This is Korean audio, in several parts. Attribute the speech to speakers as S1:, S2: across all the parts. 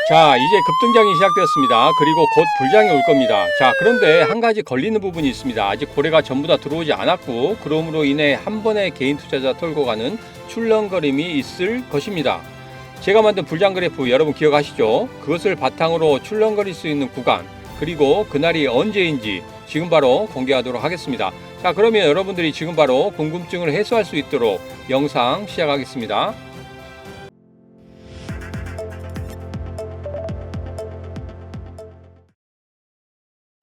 S1: 자, 이제 급등장이 시작되었습니다. 그리고 곧 불장이 올 겁니다. 자, 그런데 한 가지 걸리는 부분이 있습니다. 아직 고래가 전부 다 들어오지 않았고, 그러므로 인해 한 번에 개인 투자자 털고 가는 출렁거림이 있을 것입니다. 제가 만든 불장 그래프 여러분 기억하시죠? 그것을 바탕으로 출렁거릴 수 있는 구간, 그리고 그날이 언제인지 지금 바로 공개하도록 하겠습니다. 자, 그러면 여러분들이 지금 바로 궁금증을 해소할 수 있도록 영상 시작하겠습니다.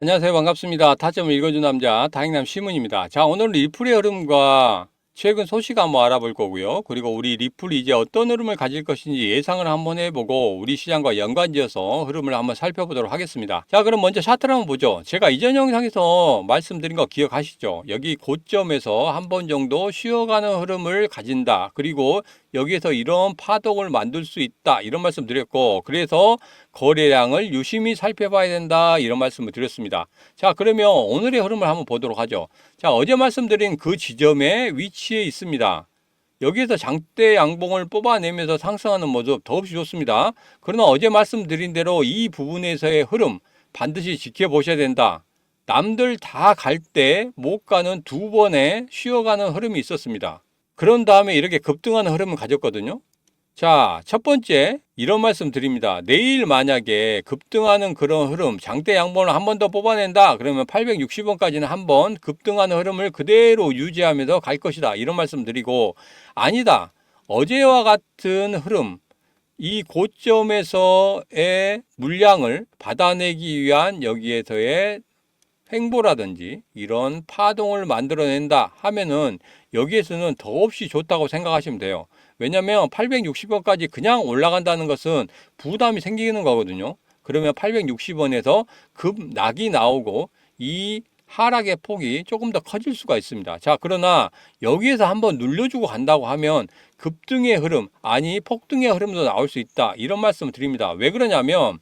S1: 안녕하세요. 반갑습니다. 타점을 읽어준 남자 다행남 시문입니다. 자, 오늘은 리플의 흐름과 최근 소식 한번 알아볼 거고요. 그리고 우리 리플이 이제 어떤 흐름을 가질 것인지 예상을 한번 해보고 우리 시장과 연관지어서 흐름을 한번 살펴보도록 하겠습니다. 자, 그럼 먼저 차트를 한번 보죠. 제가 이전 영상에서 말씀드린 거 기억하시죠? 여기 고점에서 한 번 정도 쉬어가는 흐름을 가진다. 그리고 여기에서 이런 파동을 만들 수 있다. 이런 말씀 드렸고, 그래서 거래량을 유심히 살펴봐야 된다. 이런 말씀을 드렸습니다. 자, 그러면 오늘의 흐름을 한번 보도록 하죠. 자, 어제 말씀드린 그 지점에 위치해 있습니다. 여기에서 장대 양봉을 뽑아내면서 상승하는 모습 더없이 좋습니다. 그러나 어제 말씀드린 대로 이 부분에서의 흐름 반드시 지켜보셔야 된다. 남들 다 갈 때 못 가는 두 번의 쉬어가는 흐름이 있었습니다. 그런 다음에 이렇게 급등하는 흐름을 가졌거든요. 자, 첫 번째 이런 말씀 드립니다. 내일 만약에 급등하는 그런 흐름, 장대 양봉을 한 번 더 뽑아낸다. 그러면 860원까지는 한번 급등하는 흐름을 그대로 유지하면서 갈 것이다. 이런 말씀 드리고, 아니다. 어제와 같은 흐름, 이 고점에서의 물량을 받아내기 위한 여기에서의 횡보라든지 이런 파동을 만들어낸다 하면은 여기에서는 더없이 좋다고 생각하시면 돼요. 왜냐하면 860원까지 그냥 올라간다는 것은 부담이 생기는 거거든요. 그러면 860원에서 급락이 나오고 이 하락의 폭이 조금 더 커질 수가 있습니다. 자, 그러나 여기에서 한번 눌려주고 간다고 하면 급등의 흐름, 아니 폭등의 흐름도 나올 수 있다. 이런 말씀을 드립니다. 왜 그러냐면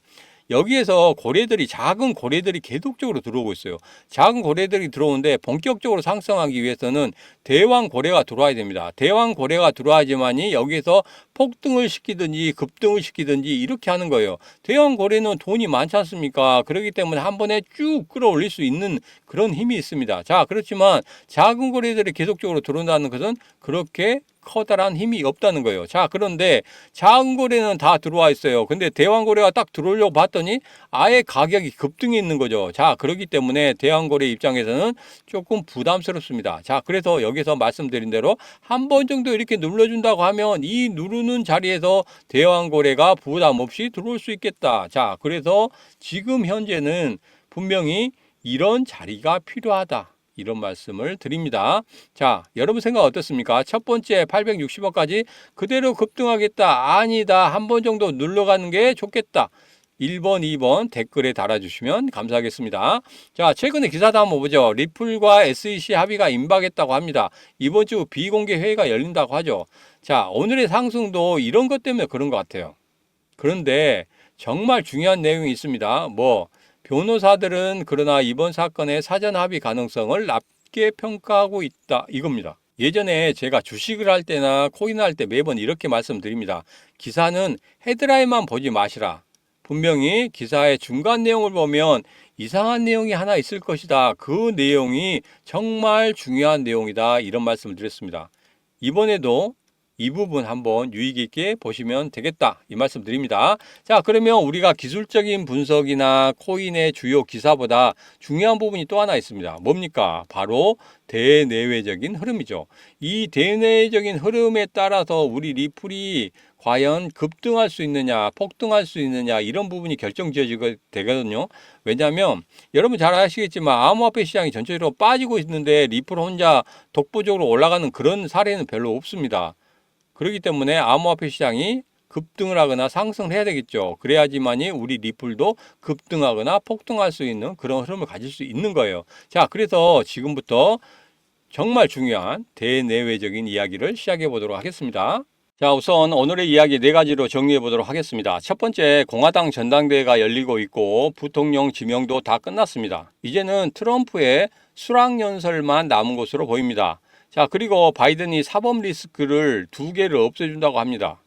S1: 여기에서 고래들이, 작은 고래들이 계속적으로 들어오고 있어요. 작은 고래들이 들어오는데 본격적으로 상승하기 위해서는 대왕 고래가 들어와야 됩니다. 대왕 고래가 들어와야지만이 여기에서 폭등을 시키든지 급등을 시키든지 이렇게 하는 거예요. 대왕 고래는 돈이 많지 않습니까? 그렇기 때문에 한 번에 쭉 끌어올릴 수 있는 그런 힘이 있습니다. 자, 그렇지만 작은 고래들이 계속적으로 들어온다는 것은 그렇게 커다란 힘이 없다는 거예요. 자, 그런데 작은 고래는 다 들어와 있어요. 근데 대왕 고래가 딱 들어오려고 봤더니 아예 가격이 급등해 있는 거죠. 자, 그렇기 때문에 대왕 고래 입장에서는 조금 부담스럽습니다. 자, 그래서 여기서 말씀드린 대로 한 번 정도 이렇게 눌러준다고 하면 이 누르는 자리에서 대왕 고래가 부담 없이 들어올 수 있겠다. 자, 그래서 지금 현재는 분명히 이런 자리가 필요하다. 이런 말씀을 드립니다. 자, 여러분 생각 어떻습니까? 첫 번째 860원까지 그대로 급등하겠다. 아니다. 한 번 정도 눌러가는 게 좋겠다. 1번, 2번 댓글에 달아주시면 감사하겠습니다. 자, 최근에 기사도 한번 보죠. 리플과 SEC 합의가 임박했다고 합니다. 이번 주 비공개 회의가 열린다고 하죠. 자, 오늘의 상승도 이런 것 때문에 그런 것 같아요. 그런데 정말 중요한 내용이 있습니다. 변호사들은 그러나 이번 사건의 사전 합의 가능성을 낮게 평가하고 있다. 이겁니다. 예전에 제가 주식을 할 때나 코인을 할 때 매번 이렇게 말씀드립니다. 기사는 헤드라인만 보지 마시라. 분명히 기사의 중간 내용을 보면 이상한 내용이 하나 있을 것이다. 그 내용이 정말 중요한 내용이다. 이런 말씀을 드렸습니다. 이번에도 이 부분 한번 유의 깊게 보시면 되겠다. 이 말씀 드립니다. 자, 그러면 우리가 기술적인 분석이나 코인의 주요 기사보다 중요한 부분이 또 하나 있습니다. 뭡니까? 바로 대내외적인 흐름이죠. 이 대내외적인 흐름에 따라서 우리 리플이 과연 급등할 수 있느냐, 폭등할 수 있느냐, 이런 부분이 결정지어지게 되거든요. 왜냐하면 여러분 잘 아시겠지만 암호화폐 시장이 전체적으로 빠지고 있는데 리플 혼자 독보적으로 올라가는 그런 사례는 별로 없습니다. 그렇기 때문에 암호화폐 시장이 급등을 하거나 상승을 해야 되겠죠. 그래야지만이 우리 리플도 급등하거나 폭등할 수 있는 그런 흐름을 가질 수 있는 거예요. 자, 그래서 지금부터 정말 중요한 대내외적인 이야기를 시작해 보도록 하겠습니다. 자, 우선 오늘의 이야기 네 가지로 정리해 보도록 하겠습니다. 첫 번째, 공화당 전당대회가 열리고 있고 부통령 지명도 다 끝났습니다. 이제는 트럼프의 수락연설만 남은 것으로 보입니다. 자, 그리고 바이든이 사법 리스크를 2개를 없애준다고 합니다.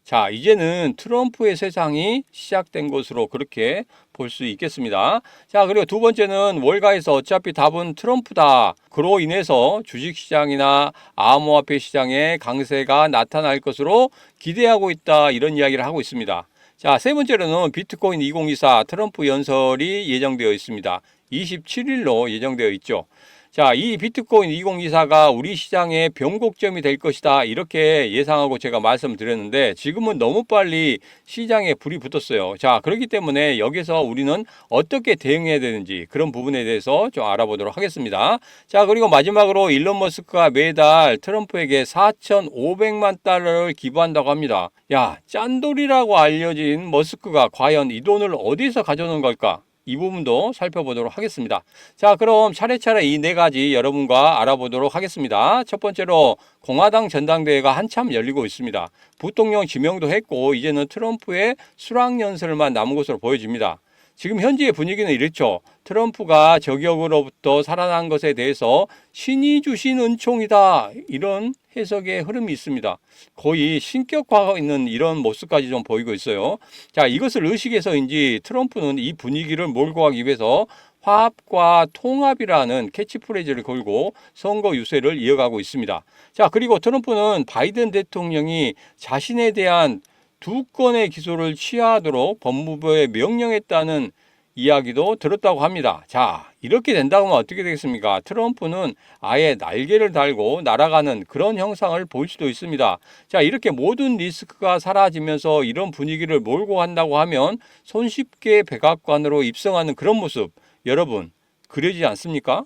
S1: 자, 이제는 트럼프의 세상이 시작된 것으로 그렇게 볼 수 있겠습니다. 자, 그리고 두 번째는 월가에서 어차피 답은 트럼프다. 그로 인해서 주식시장이나 암호화폐 시장에 강세가 나타날 것으로 기대하고 있다. 이런 이야기를 하고 있습니다. 자, 세 번째로는 비트코인 2024 트럼프 연설이 예정되어 있습니다. 27일로 예정되어 있죠. 자, 이 비트코인 2024가 우리 시장의 변곡점이 될 것이다. 이렇게 예상하고 제가 말씀드렸는데 지금은 너무 빨리 시장에 불이 붙었어요. 자, 그렇기 때문에 여기서 우리는 어떻게 대응해야 되는지 그런 부분에 대해서 좀 알아보도록 하겠습니다. 자, 그리고 마지막으로 일론 머스크가 매달 트럼프에게 4,500만 달러를 기부한다고 합니다. 야, 짠돌이라고 알려진 머스크가 과연 이 돈을 어디서 가져오는 걸까? 이 부분도 살펴보도록 하겠습니다. 자, 그럼 차례차례 이 네 가지 여러분과 알아보도록 하겠습니다. 첫 번째로 공화당 전당대회가 한참 열리고 있습니다. 부통령 지명도 했고 이제는 트럼프의 수락연설만 남은 것으로 보여집니다. 지금 현재의 분위기는 이렇죠. 트럼프가 저격으로부터 살아난 것에 대해서 신이 주신 은총이다. 이런 해석의 흐름이 있습니다. 거의 신격화가 있는 이런 모습까지 좀 보이고 있어요. 자, 이것을 의식해서인지 트럼프는 이 분위기를 몰고 가기 위해서 화합과 통합이라는 캐치프레이즈를 걸고 선거 유세를 이어가고 있습니다. 자, 그리고 트럼프는 바이든 대통령이 자신에 대한 2건의 기소를 취하하도록 법무부에 명령했다는 이야기도 들었다고 합니다. 자, 이렇게 된다고 하면 어떻게 되겠습니까? 트럼프는 아예 날개를 달고 날아가는 그런 형상을 볼 수도 있습니다. 자, 이렇게 모든 리스크가 사라지면서 이런 분위기를 몰고 간다고 하면 손쉽게 백악관으로 입성하는 그런 모습, 여러분, 그려지지 않습니까?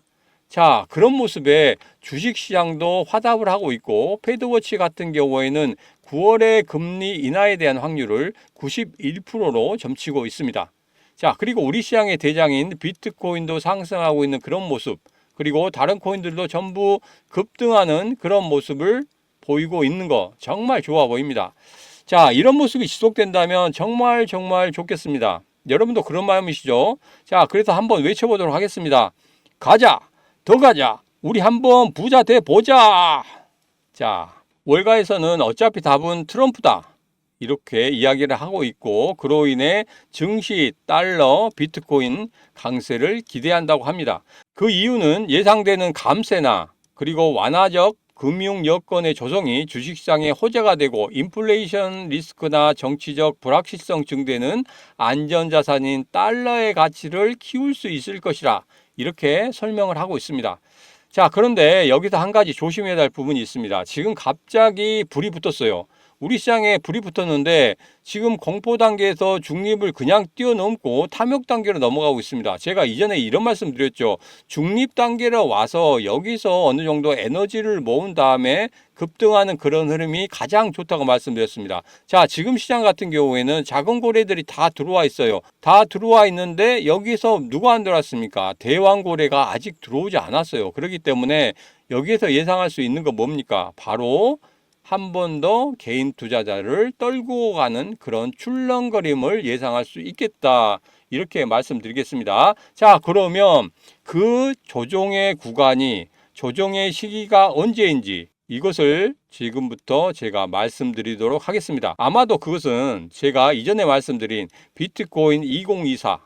S1: 자, 그런 모습에 주식시장도 화답을 하고 있고 패드워치 같은 경우에는 9월의 금리 인하에 대한 확률을 91%로 점치고 있습니다. 자, 그리고 우리 시장의 대장인 비트코인도 상승하고 있는 그런 모습, 그리고 다른 코인들도 전부 급등하는 그런 모습을 보이고 있는 거 정말 좋아 보입니다. 자, 이런 모습이 지속된다면 정말 좋겠습니다. 여러분도 그런 마음이시죠? 자, 그래서 한번 외쳐보도록 하겠습니다. 가자! 더 가자! 우리 한번 부자 돼 보자! 자, 월가에서는 어차피 답은 트럼프다. 이렇게 이야기를 하고 있고 그로 인해 증시, 달러, 비트코인 강세를 기대한다고 합니다. 그 이유는 예상되는 감세나 그리고 완화적 금융 여건의 조성이 주식시장에 호재가 되고 인플레이션 리스크나 정치적 불확실성 증대는 안전자산인 달러의 가치를 키울 수 있을 것이라 이렇게 설명을 하고 있습니다. 자, 그런데 여기서 한 가지 조심해야 할 부분이 있습니다. 지금 갑자기 불이 붙었어요. 우리 시장에 불이 붙었는데 지금 공포 단계에서 중립을 그냥 뛰어넘고 탐욕 단계로 넘어가고 있습니다. 제가 이전에 이런 말씀 드렸죠. 중립 단계로 와서 여기서 어느 정도 에너지를 모은 다음에 급등하는 그런 흐름이 가장 좋다고 말씀드렸습니다. 자, 지금 시장 같은 경우에는 작은 고래들이 다 들어와 있어요. 다 들어와 있는데 여기서 누가 안 들어왔습니까? 대왕고래가 아직 들어오지 않았어요. 그렇기 때문에 여기에서 예상할 수 있는 거 뭡니까? 바로 한 번 더 개인 투자자를 떨고 가는 그런 출렁거림을 예상할 수 있겠다. 이렇게 말씀드리겠습니다. 자, 그러면 그 조정의 구간이, 조정의 시기가 언제인지 이것을 지금부터 제가 말씀드리도록 하겠습니다. 아마도 그것은 제가 이전에 말씀드린 비트코인 2024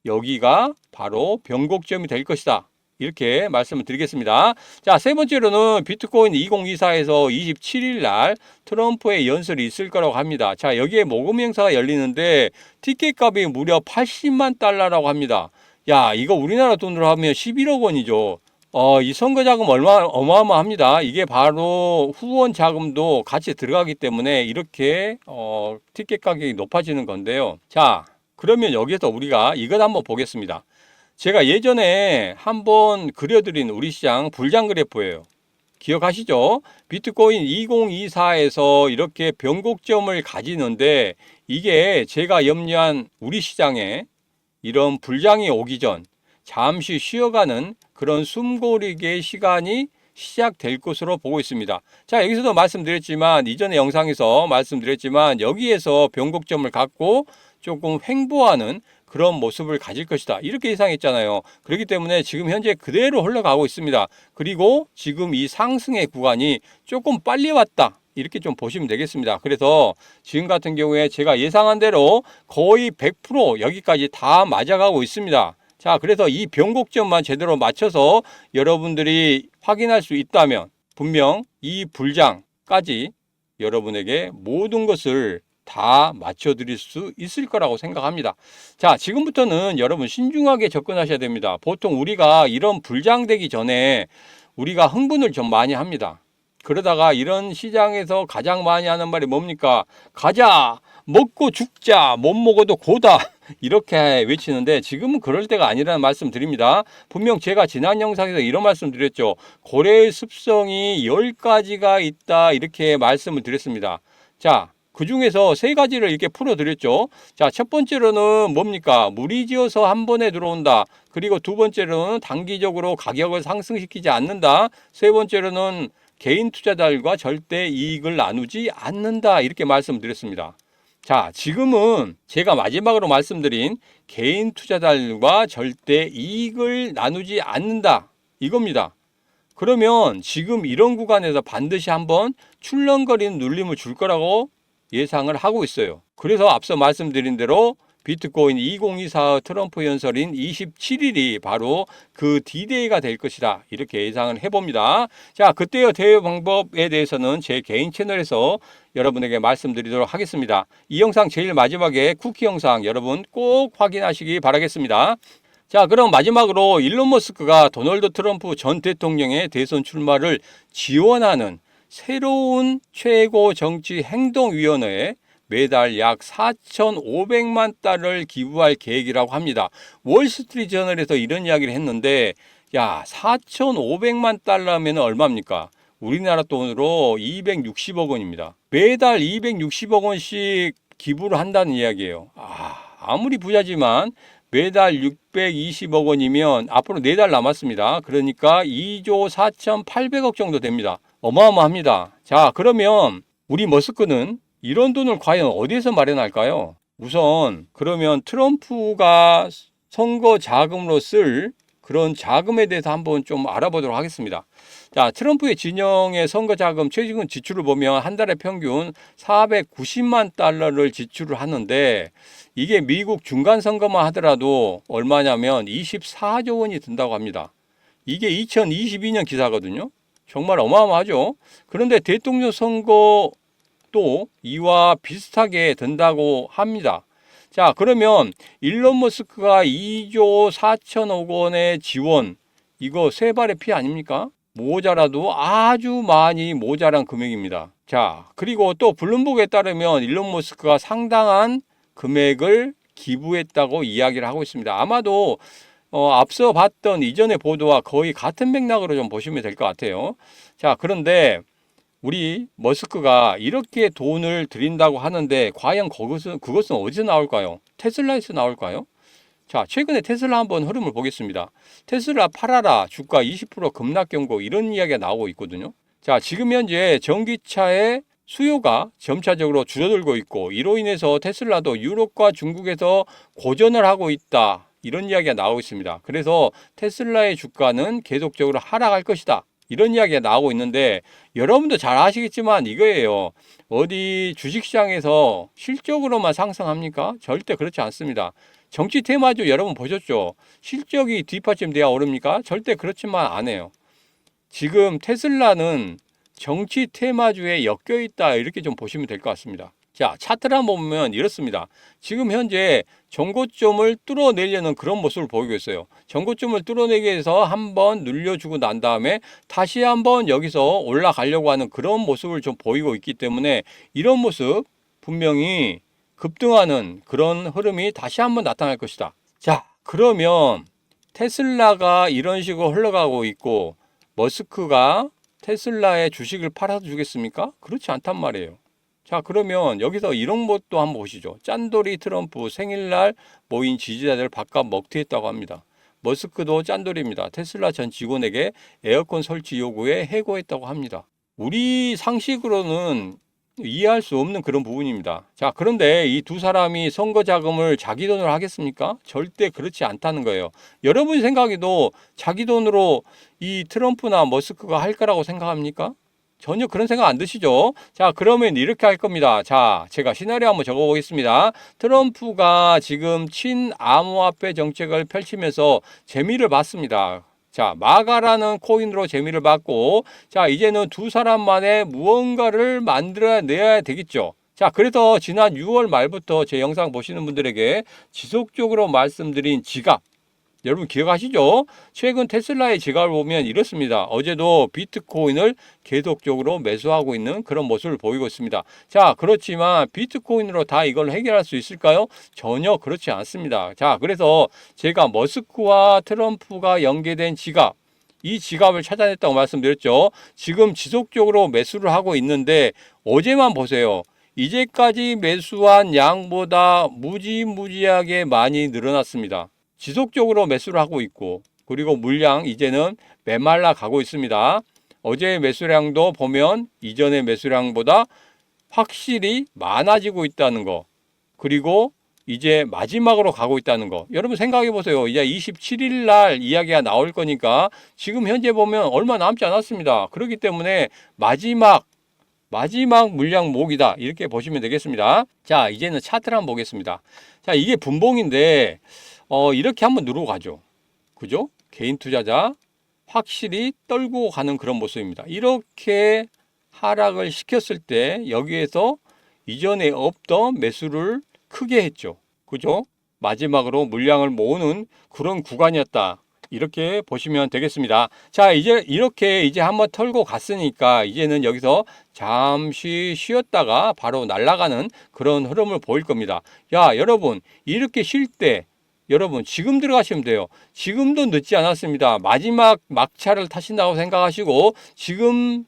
S1: 여기가 바로 변곡점이 될 것이다. 이렇게 말씀을 드리겠습니다. 자, 세 번째로는 비트코인 2024에서 27일 날 트럼프의 연설이 있을 거라고 합니다. 자, 여기에 모금 행사가 열리는데 티켓 값이 무려 80만 달러라고 합니다. 야, 이거 우리나라 돈으로 하면 11억 원이죠. 이 선거 자금 어마어마합니다. 이게 바로 후원 자금도 같이 들어가기 때문에 이렇게 티켓 가격이 높아지는 건데요. 자, 그러면 여기서 우리가 이것 한번 보겠습니다. 제가 예전에 한번 그려드린 우리 시장 불장 그래프예요. 기억하시죠? 비트코인 2024에서 이렇게 변곡점을 가지는데 이게 제가 염려한 우리 시장에 이런 불장이 오기 전 잠시 쉬어가는 그런 숨고르기의 시간이 시작될 것으로 보고 있습니다. 자, 여기서도 말씀드렸지만 이전의 영상에서 말씀드렸지만 여기에서 변곡점을 갖고 조금 횡보하는 그런 모습을 가질 것이다. 이렇게 예상했잖아요. 그렇기 때문에 지금 현재 그대로 흘러가고 있습니다. 그리고 지금 이 상승의 구간이 조금 빨리 왔다. 이렇게 좀 보시면 되겠습니다. 그래서 지금 같은 경우에 제가 예상한 대로 거의 100% 여기까지 다 맞아가고 있습니다. 자, 그래서 이 변곡점만 제대로 맞춰서 여러분들이 확인할 수 있다면 분명 이 불장까지 여러분에게 모든 것을 다 맞춰드릴 수 있을 거라고 생각합니다. 자, 지금부터는 여러분 신중하게 접근하셔야 됩니다. 보통 우리가 이런 불장되기 전에 우리가 흥분을 좀 많이 합니다. 그러다가 이런 시장에서 가장 많이 하는 말이 뭡니까? 가자! 먹고 죽자! 못 먹어도 고다! 이렇게 외치는데 지금은 그럴 때가 아니라는 말씀 드립니다. 분명 제가 지난 영상에서 이런 말씀 드렸죠. 고래의 습성이 10가지가 있다 이렇게 말씀을 드렸습니다. 자, 그 중에서 3가지를 이렇게 풀어드렸죠. 자, 첫 번째로는 뭡니까? 무리지어서 한 번에 들어온다. 그리고 두 번째로는 단기적으로 가격을 상승시키지 않는다. 세 번째로는 개인 투자자들과 절대 이익을 나누지 않는다. 이렇게 말씀드렸습니다. 자, 지금은 제가 마지막으로 말씀드린 개인 투자자들과 절대 이익을 나누지 않는다. 이겁니다. 그러면 지금 이런 구간에서 반드시 한번 출렁거리는 눌림을 줄 거라고 예상을 하고 있어요. 그래서 앞서 말씀드린 대로 비트코인 2024 트럼프 연설인 27일이 바로 그 D-Day가 될 것이다. 이렇게 예상을 해봅니다. 자, 그때의 대응 방법에 대해서는 제 개인 채널에서 여러분에게 말씀드리도록 하겠습니다. 이 영상 제일 마지막에 쿠키 영상 여러분 꼭 확인하시기 바라겠습니다. 자, 그럼 마지막으로 일론 머스크가 도널드 트럼프 전 대통령의 대선 출마를 지원하는 새로운 최고 정치 행동위원회에 매달 약 4,500만 달러를 기부할 계획이라고 합니다. 월스트리트 저널에서 이런 이야기를 했는데 야, 4,500만 달러면 얼마입니까? 우리나라 돈으로 260억 원입니다. 매달 260억 원씩 기부를 한다는 이야기예요. 아무리 부자지만 매달 620억 원이면 앞으로 4달 남았습니다. 그러니까 2조 4,800억 정도 됩니다. 어마어마합니다. 자, 그러면 우리 머스크는 이런 돈을 과연 어디에서 마련할까요? 우선 그러면 트럼프가 선거 자금으로 쓸 그런 자금에 대해서 한번 좀 알아보도록 하겠습니다. 자, 트럼프의 진영의 선거 자금 최근 지출을 보면 한 달에 평균 490만 달러를 지출을 하는데 이게 미국 중간 선거만 하더라도 얼마냐면 24조 원이 든다고 합니다. 이게 2022년 기사거든요. 정말 어마어마하죠. 그런데 대통령 선거도 이와 비슷하게 든다고 합니다. 자, 그러면 일론 머스크가 2조 4천억 원의 지원, 이거 세 발의 피 아닙니까? 모자라도 아주 많이 모자란 금액입니다. 자, 그리고 또 블룸버그에 따르면 일론 머스크가 상당한 금액을 기부했다고 이야기를 하고 있습니다. 아마도 앞서 봤던 이전의 보도와 거의 같은 맥락으로 좀 보시면 될 것 같아요. 자, 그런데 우리 머스크가 이렇게 돈을 드린다고 하는데 과연 그것은 어디서 나올까요? 테슬라에서 나올까요? 자, 최근에 테슬라 한번 흐름을 보겠습니다. 테슬라 팔아라, 주가 20% 급락 경고 이런 이야기가 나오고 있거든요. 자, 지금 현재 전기차의 수요가 점차적으로 줄어들고 있고 이로 인해서 테슬라도 유럽과 중국에서 고전을 하고 있다. 이런 이야기가 나오고 있습니다. 그래서 테슬라의 주가는 계속적으로 하락할 것이다. 이런 이야기가 나오고 있는데 여러분도 잘 아시겠지만 이거예요. 어디 주식시장에서 실적으로만 상승합니까? 절대 그렇지 않습니다. 정치 테마주 여러분 보셨죠? 실적이 뒷받침돼야 오릅니까? 절대 그렇지만 안 해요. 지금 테슬라는 정치 테마주에 엮여 있다 이렇게 좀 보시면 될 것 같습니다. 자, 차트를 한번 보면 이렇습니다. 지금 현재 전고점을 뚫어내려는 그런 모습을 보이고 있어요. 전고점을 뚫어내기 위해서 한번 눌려주고 난 다음에 다시 한번 여기서 올라가려고 하는 그런 모습을 좀 보이고 있기 때문에 이런 모습 분명히 급등하는 그런 흐름이 다시 한번 나타날 것이다. 자, 그러면 테슬라가 이런 식으로 흘러가고 있고 머스크가 테슬라의 주식을 팔아서 주겠습니까? 그렇지 않단 말이에요. 자, 그러면 여기서 이런 것도 한번 보시죠. 짠돌이 트럼프 생일날 모인 지지자들 바깥 먹튀했다고 합니다. 머스크도 짠돌입니다. 테슬라 전 직원에게 에어컨 설치 요구에 해고했다고 합니다. 우리 상식으로는 이해할 수 없는 그런 부분입니다. 자, 그런데 이 두 사람이 선거 자금을 자기 돈으로 하겠습니까? 절대 그렇지 않다는 거예요. 여러분 생각에도 자기 돈으로 이 트럼프나 머스크가 할 거라고 생각합니까? 전혀 그런 생각 안 드시죠? 자, 그러면 이렇게 할 겁니다. 자, 제가 시나리오 한번 적어 보겠습니다. 트럼프가 지금 친암호화폐 정책을 펼치면서 재미를 봤습니다. 자, 마가라는 코인으로 재미를 봤고, 자, 이제는 두 사람 만에 무언가를 만들어내야 되겠죠. 자, 그래서 지난 6월 말부터 제 영상 보시는 분들에게 지속적으로 말씀드린 지갑, 여러분 기억하시죠? 최근 테슬라의 지갑을 보면 이렇습니다. 어제도 비트코인을 계속적으로 매수하고 있는 그런 모습을 보이고 있습니다. 자, 그렇지만 비트코인으로 다 이걸 해결할 수 있을까요? 전혀 그렇지 않습니다. 자, 그래서 제가 머스크와 트럼프가 연계된 지갑, 이 지갑을 찾아냈다고 말씀드렸죠. 지금 지속적으로 매수를 하고 있는데 어제만 보세요. 이제까지 매수한 양보다 무지무지하게 많이 늘어났습니다. 지속적으로 매수를 하고 있고, 그리고 물량 이제는 메말라 가고 있습니다. 어제의 매수량도 보면 이전의 매수량보다 확실히 많아지고 있다는 거, 그리고 이제 마지막으로 가고 있다는 거. 여러분 생각해 보세요. 이제 27일 날 이야기가 나올 거니까 지금 현재 보면 얼마 남지 않았습니다. 그렇기 때문에 마지막 물량 모으기다, 이렇게 보시면 되겠습니다. 자, 이제는 차트를 한번 보겠습니다. 자, 이게 분봉인데 이렇게 한번 누르고 가죠. 그죠? 개인 투자자 확실히 떨고 가는 그런 모습입니다. 이렇게 하락을 시켰을 때 여기에서 이전에 없던 매수를 크게 했죠. 그죠? 마지막으로 물량을 모으는 그런 구간이었다, 이렇게 보시면 되겠습니다. 자, 이제 이렇게 이제 한번 털고 갔으니까 이제는 여기서 잠시 쉬었다가 바로 날아가는 그런 흐름을 보일 겁니다. 야, 여러분, 이렇게 쉴 때 여러분 지금 들어가시면 돼요. 지금도 늦지 않았습니다. 마지막 막차를 타신다고 생각하시고 지금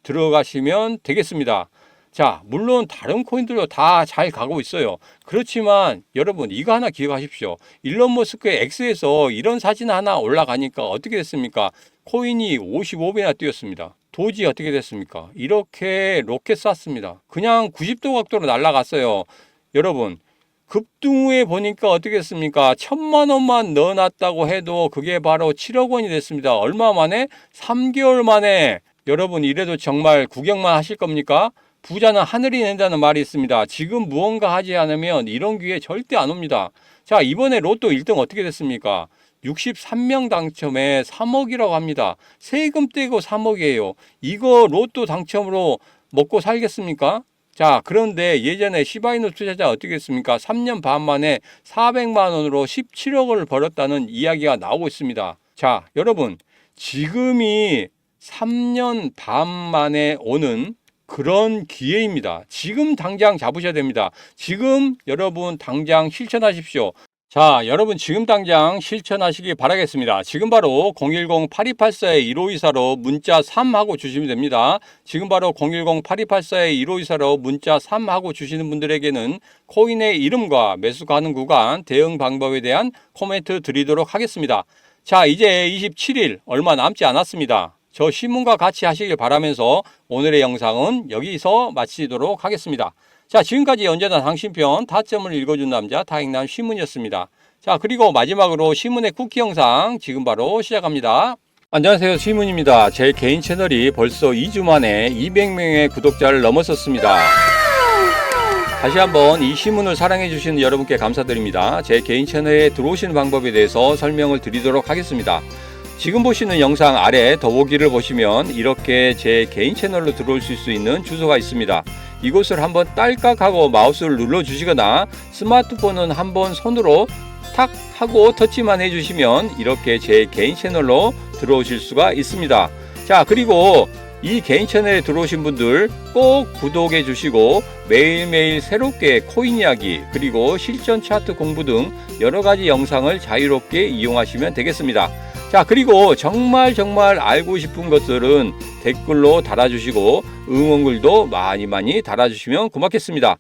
S1: 들어가시면 되겠습니다. 자, 물론 다른 코인들도 다 잘 가고 있어요. 그렇지만 여러분 이거 하나 기억하십시오. 일론 머스크의 X에서 이런 사진 하나 올라가니까 어떻게 됐습니까? 코인이 55배나 뛰었습니다. 도지 어떻게 됐습니까? 이렇게 로켓 쐈습니다. 그냥 90도 각도로 날아갔어요. 여러분, 급등 후에 보니까 어떻게 됐습니까? 1,000만 원만 넣어놨다고 해도 그게 바로 7억 원이 됐습니다. 얼마 만에? 3개월 만에. 여러분, 이래도 정말 구경만 하실 겁니까? 부자는 하늘이 낸다는 말이 있습니다. 지금 무언가 하지 않으면 이런 기회 절대 안 옵니다. 자, 이번에 로또 1등 어떻게 됐습니까? 63명 당첨에 3억이라고 합니다. 세금 떼고 3억이에요. 이거 로또 당첨으로 먹고 살겠습니까? 자, 그런데 예전에 시바이누 투자자 어떻게 했습니까? 3년 반 만에 400만 원으로 17억을 벌었다는 이야기가 나오고 있습니다. 자, 여러분, 지금이 3년 반 만에 오는 그런 기회입니다. 지금 당장 잡으셔야 됩니다. 지금 여러분 당장 실천하십시오. 자, 여러분 지금 당장 실천하시기 바라겠습니다. 지금 바로 010-8284-1524로 문자 3 하고 주시면 됩니다. 지금 바로 010-8284-1524로 문자 3 하고 주시는 분들에게는 코인의 이름과 매수 가능 구간, 대응 방법에 대한 코멘트 드리도록 하겠습니다. 자, 이제 27일 얼마 남지 않았습니다. 저 신문과 같이 하시길 바라면서 오늘의 영상은 여기서 마치도록 하겠습니다. 자, 지금까지 언제나 당신 편 타점을 읽어준 남자 다익남 신문이었습니다. 자, 그리고 마지막으로 신문의 쿠키 영상 지금 바로 시작합니다. 안녕하세요, 신문입니다. 제 개인 채널이 벌써 2주 만에 200명의 구독자를 넘어섰습니다. 다시 한번 이 신문을 사랑해 주시는 여러분께 감사드립니다. 제 개인 채널에 들어오시는 방법에 대해서 설명을 드리도록 하겠습니다. 지금 보시는 영상 아래 더보기를 보시면 이렇게 제 개인 채널로 들어오실 수 있는 주소가 있습니다. 이곳을 한번 딸깍하고 마우스를 눌러 주시거나 스마트폰은 한번 손으로 탁 하고 터치만 해주시면 이렇게 제 개인 채널로 들어오실 수가 있습니다. 자, 그리고 이 개인 채널에 들어오신 분들 꼭 구독해 주시고 매일매일 새롭게 코인 이야기 그리고 실전 차트 공부 등 여러가지 영상을 자유롭게 이용하시면 되겠습니다. 자, 그리고 정말 알고 싶은 것들은 댓글로 달아주시고 응원글도 많이 달아주시면 고맙겠습니다.